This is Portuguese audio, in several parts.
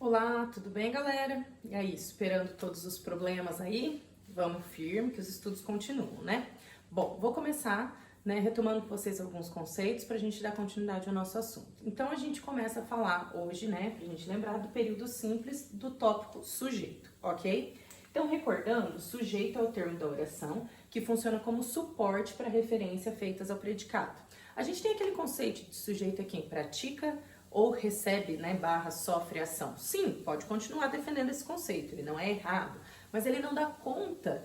Olá, tudo bem, galera? E aí, superando todos os problemas aí? Vamos firme que os estudos continuam, né? Bom, vou começar, retomando com vocês alguns conceitos para a gente dar continuidade ao nosso assunto. Então, a gente começa a falar hoje, para a gente lembrar do período simples do tópico sujeito, ok? Então, recordando, sujeito é o termo da oração que funciona como suporte para referência feitas ao predicado. A gente tem aquele conceito de sujeito é quem pratica ou recebe, sofre ação. Sim, pode continuar defendendo esse conceito, ele não é errado, mas ele não dá conta,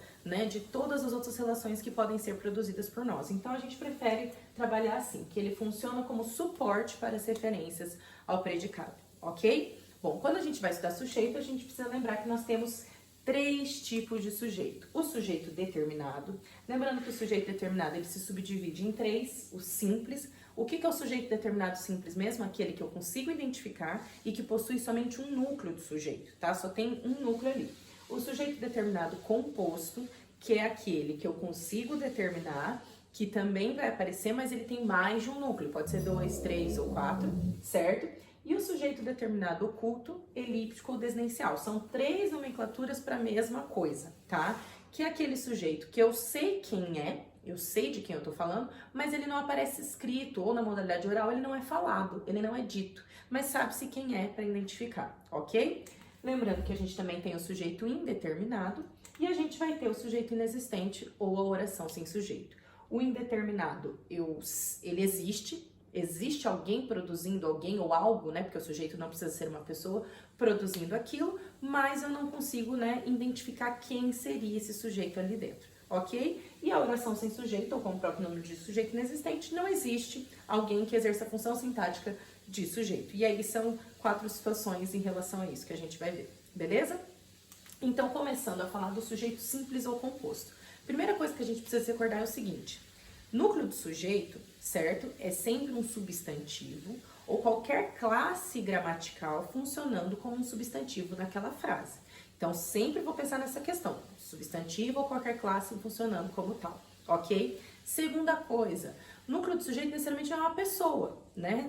de todas as outras relações que podem ser produzidas por nós. Então, a gente prefere trabalhar assim, que ele funciona como suporte para as referências ao predicado, ok? Bom, quando a gente vai estudar sujeito, a gente precisa lembrar que nós temos três tipos de sujeito. O sujeito determinado, lembrando que o sujeito determinado ele se subdivide em três, o simples. O que é o sujeito determinado simples mesmo? Aquele que eu consigo identificar e que possui somente um núcleo de sujeito, tá? Só tem um núcleo ali. O sujeito determinado composto, que é aquele que eu consigo determinar, que também vai aparecer, mas ele tem mais de um núcleo, pode ser 2, 3 ou 4, certo? E o sujeito determinado oculto, elíptico ou desnencial. São três nomenclaturas para a mesma coisa, tá? Que é aquele sujeito que eu sei quem é, eu sei de quem eu tô falando, mas ele não aparece escrito, ou na modalidade oral ele não é falado, ele não é dito, mas sabe-se quem é para identificar, ok? Lembrando que a gente também tem o sujeito indeterminado e a gente vai ter o sujeito inexistente ou a oração sem sujeito. O indeterminado, ele existe alguém produzindo alguém ou algo, porque o sujeito não precisa ser uma pessoa produzindo aquilo, mas eu não consigo, identificar quem seria esse sujeito ali dentro, ok? E a oração sem sujeito, ou como o próprio nome diz, sujeito inexistente, não existe alguém que exerça a função sintática de sujeito. E aí são 4 situações em relação a isso que a gente vai ver, beleza? Então, começando a falar do sujeito simples ou composto. Primeira coisa que a gente precisa se recordar é o seguinte: núcleo do sujeito, certo? É sempre um substantivo ou qualquer classe gramatical funcionando como um substantivo naquela frase. Então, sempre vou pensar nessa questão, substantivo ou qualquer classe funcionando como tal, ok? Segunda coisa, núcleo do sujeito necessariamente é uma pessoa,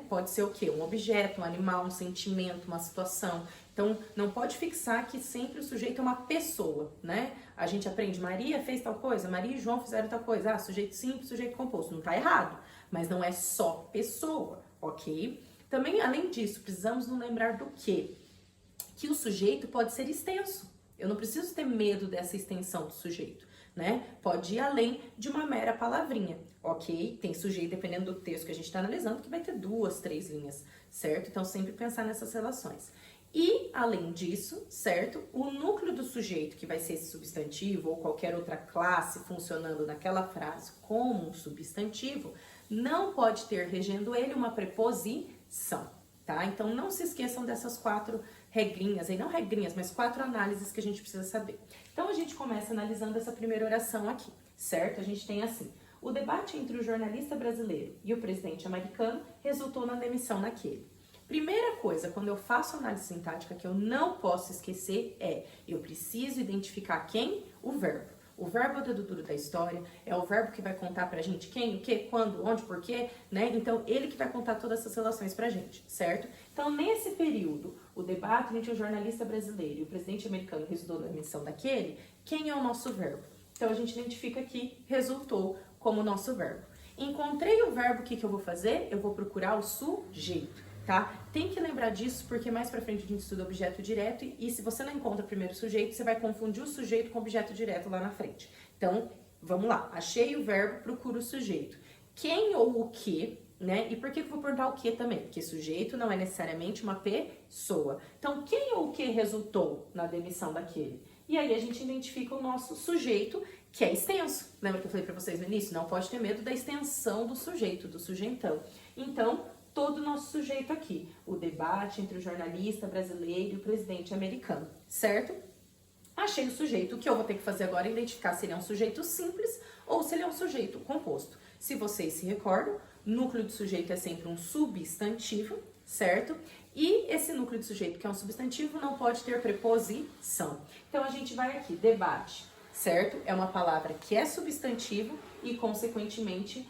Pode ser o quê? Um objeto, um animal, um sentimento, uma situação. Então, não pode fixar que sempre o sujeito é uma pessoa, A gente aprende, Maria fez tal coisa, Maria e João fizeram tal coisa. Ah, sujeito simples, sujeito composto. Não tá errado, mas não é só pessoa, ok? Também, além disso, precisamos nos lembrar do quê? Que o sujeito pode ser extenso. Eu não preciso ter medo dessa extensão do sujeito, Pode ir além de uma mera palavrinha, ok? Tem sujeito, dependendo do texto que a gente está analisando, que vai ter 2, 3 linhas, certo? Então, sempre pensar nessas relações. E, além disso, certo? O núcleo do sujeito, que vai ser esse substantivo ou qualquer outra classe funcionando naquela frase como um substantivo, não pode ter regendo ele uma preposição, tá? Então, não se esqueçam dessas 4 regrinhas, aí não regrinhas, mas 4 análises que a gente precisa saber. Então, a gente começa analisando essa primeira oração aqui, certo? A gente tem assim: o debate entre o jornalista brasileiro e o presidente americano resultou na demissão daquele. Primeira coisa, quando eu faço análise sintática que eu não posso esquecer é, eu preciso identificar quem? O verbo. O verbo é o dedo duro da história, é o verbo que vai contar pra gente quem, o que, quando, onde, porquê, Então, ele que vai contar todas essas relações pra gente, certo? Então, nesse período, o debate entre o jornalista brasileiro e o presidente americano resultou na demissão daquele, quem é o nosso verbo? Então, a gente identifica que resultou como nosso verbo. Encontrei o verbo, o que eu vou fazer? Eu vou procurar o sujeito. Tá? Tem que lembrar disso porque mais pra frente a gente estuda objeto direto e se você não encontra primeiro o sujeito, você vai confundir o sujeito com o objeto direto lá na frente. Então, vamos lá. Achei o verbo, procuro o sujeito. Quem ou o que, E por que eu vou perguntar o que também? Porque sujeito não é necessariamente uma pessoa. Então, quem ou o que resultou na demissão daquele? E aí a gente identifica o nosso sujeito, que é extenso. Lembra que eu falei pra vocês no início? Não pode ter medo da extensão do sujeito, do sujeitão. Então, todo o nosso sujeito aqui, o debate entre o jornalista brasileiro e o presidente americano, certo? Achei o sujeito, o que eu vou ter que fazer agora é identificar se ele é um sujeito simples ou se ele é um sujeito composto. Se vocês se recordam, núcleo de sujeito é sempre um substantivo, certo? E esse núcleo de sujeito, que é um substantivo, não pode ter preposição. Então, a gente vai aqui, debate, certo? É uma palavra que é substantivo e, consequentemente,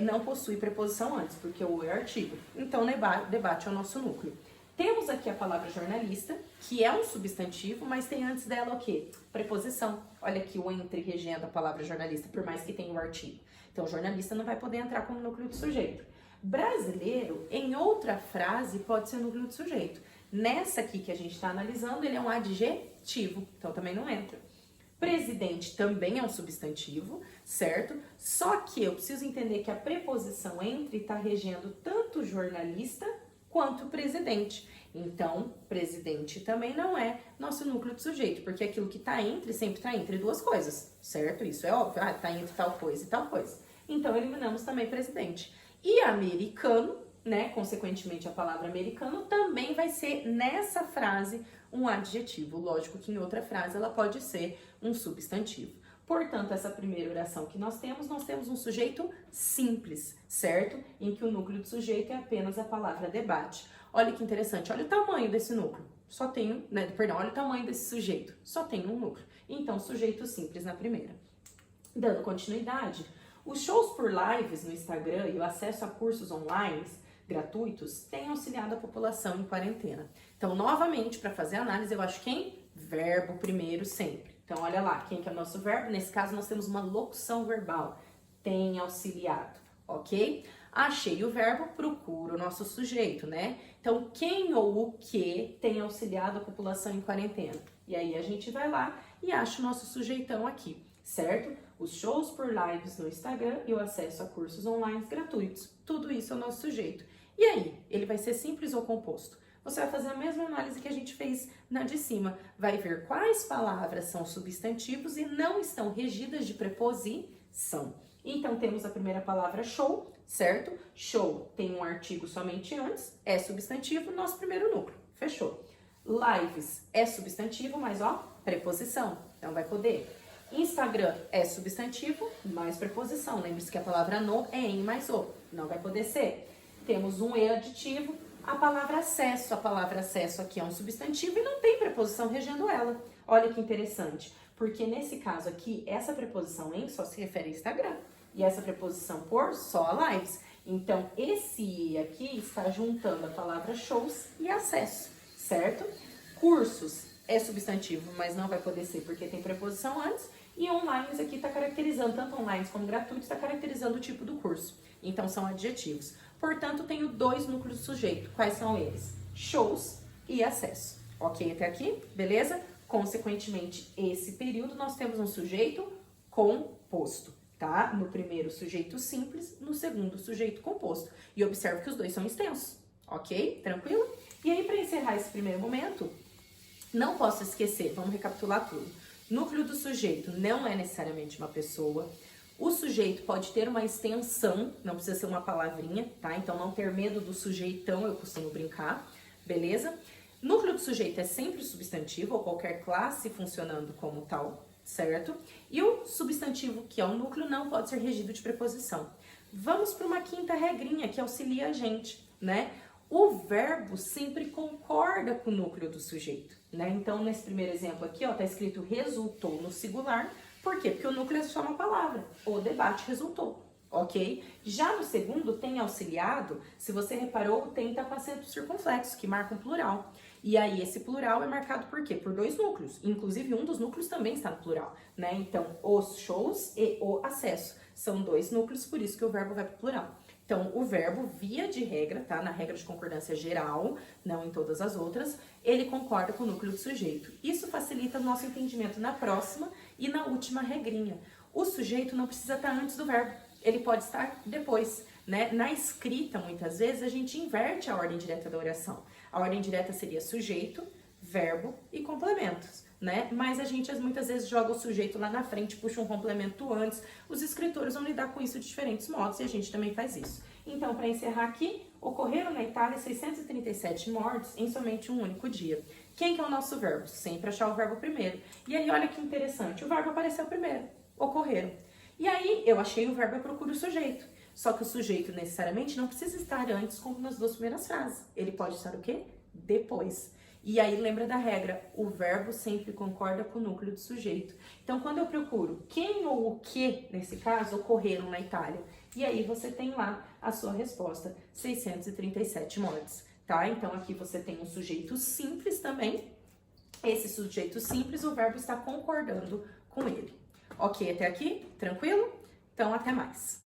não possui preposição antes, porque o é artigo. Então, debate é o nosso núcleo. Temos aqui a palavra jornalista, que é um substantivo, mas tem antes dela o quê? Preposição. Olha aqui o entre regendo a palavra jornalista, por mais que tenha o artigo. Então, jornalista não vai poder entrar como núcleo de sujeito. Brasileiro, em outra frase, pode ser núcleo de sujeito. Nessa aqui que a gente está analisando, ele é um adjetivo, então também não entra. Presidente também é um substantivo, certo? Só que eu preciso entender que a preposição entre está regendo tanto jornalista quanto presidente. Então, presidente também não é nosso núcleo de sujeito, porque aquilo que está entre sempre está entre duas coisas, certo? Isso é óbvio, está entre tal coisa e tal coisa. Então, eliminamos também presidente. E americano, né? Consequentemente, a palavra americano também vai ser nessa frase um adjetivo. Lógico que em outra frase ela pode ser um substantivo. Portanto, essa primeira oração que nós temos um sujeito simples, certo? Em que o núcleo de sujeito é apenas a palavra debate. Olha que interessante, olha o tamanho desse núcleo. Só tem, né, perdão, olha o tamanho desse sujeito. Só tem um núcleo. Então, sujeito simples na primeira. Dando continuidade, os shows por lives no Instagram e o acesso a cursos online gratuitos têm auxiliado a população em quarentena. Então, novamente, para fazer a análise, eu acho quem? Verbo primeiro sempre. Então, olha lá, quem que é o nosso verbo? Nesse caso, nós temos uma locução verbal. Tem auxiliado, ok? Achei o verbo, procuro o nosso sujeito, né? Então, quem ou o que tem auxiliado a população em quarentena? E aí, a gente vai lá e acha o nosso sujeitão aqui, certo? Os shows por lives no Instagram e o acesso a cursos online gratuitos. Tudo isso é o nosso sujeito. E aí, ele vai ser simples ou composto? Você vai fazer a mesma análise que a gente fez na de cima. Vai ver quais palavras são substantivos e não estão regidas de preposição. Então, temos a primeira palavra show, certo? Show tem um artigo somente antes, é substantivo, nosso primeiro núcleo. Fechou. Lives é substantivo, mas ó, preposição. Então, vai poder. Instagram é substantivo, mais preposição. Lembre-se que a palavra no é em mais o. Não vai poder ser. Temos um e aditivo. A palavra acesso aqui é um substantivo e não tem preposição regendo ela. Olha que interessante, porque nesse caso aqui, essa preposição em só se refere a Instagram e essa preposição por só a lives. Então, esse e aqui está juntando a palavra shows e acesso, certo? Cursos é substantivo, mas não vai poder ser porque tem preposição antes. E online aqui está caracterizando, tanto online como gratuito, está caracterizando o tipo do curso. Então, são adjetivos. Portanto, tenho dois núcleos de sujeito. Quais são eles? Shows e acesso. Ok até aqui? Beleza? Consequentemente, esse período nós temos um sujeito composto, tá? No primeiro, sujeito simples, no segundo, sujeito composto. E observe que os dois são extensos, ok? Tranquilo? E aí, para encerrar esse primeiro momento, não posso esquecer, vamos recapitular tudo. Núcleo do sujeito não é necessariamente uma pessoa. O sujeito pode ter uma extensão, não precisa ser uma palavrinha, tá? Então, não ter medo do sujeitão, eu costumo brincar, beleza? Núcleo do sujeito é sempre substantivo ou qualquer classe funcionando como tal, certo? E o substantivo, que é o núcleo, não pode ser regido de preposição. Vamos para uma quinta regrinha que auxilia a gente, né? O verbo sempre concorda com o núcleo do sujeito, né? Então, nesse primeiro exemplo aqui, ó, tá escrito resultou no singular. Por quê? Porque o núcleo é só uma palavra. O debate resultou, ok? Já no segundo, tem auxiliado, se você reparou, o tem tá com acento circunflexo, que marca um plural. E aí, esse plural é marcado por quê? Por dois núcleos. Inclusive, um dos núcleos também está no plural, né? Então, os shows e o acesso são dois núcleos, por isso que o verbo vai para o plural. Então, o verbo, via de regra, tá? Na regra de concordância geral, não em todas as outras, ele concorda com o núcleo do sujeito. Isso facilita o nosso entendimento na próxima e na última regrinha. O sujeito não precisa estar antes do verbo, ele pode estar depois, né? Na escrita, muitas vezes, a gente inverte a ordem direta da oração. A ordem direta seria sujeito, verbo e complementos, né? Mas a gente muitas vezes joga o sujeito lá na frente, puxa um complemento antes. Os escritores vão lidar com isso de diferentes modos e a gente também faz isso. Então, para encerrar aqui, ocorreram na Itália 637 mortes em somente um único dia. Quem que é o nosso verbo? Sempre achar o verbo primeiro. E aí, olha que interessante, o verbo apareceu primeiro, ocorreram. E aí, eu achei o verbo, eu procuro o sujeito. Só que o sujeito, necessariamente, não precisa estar antes, como nas duas primeiras frases. Ele pode estar o quê? Depois. E aí, lembra da regra, o verbo sempre concorda com o núcleo do sujeito. Então, quando eu procuro quem ou o que, nesse caso, ocorreram na Itália, e aí você tem lá a sua resposta, 637 mortes. tá? Então, aqui você tem um sujeito simples também. Esse sujeito simples, o verbo está concordando com ele. Ok até aqui? Tranquilo? Então, até mais.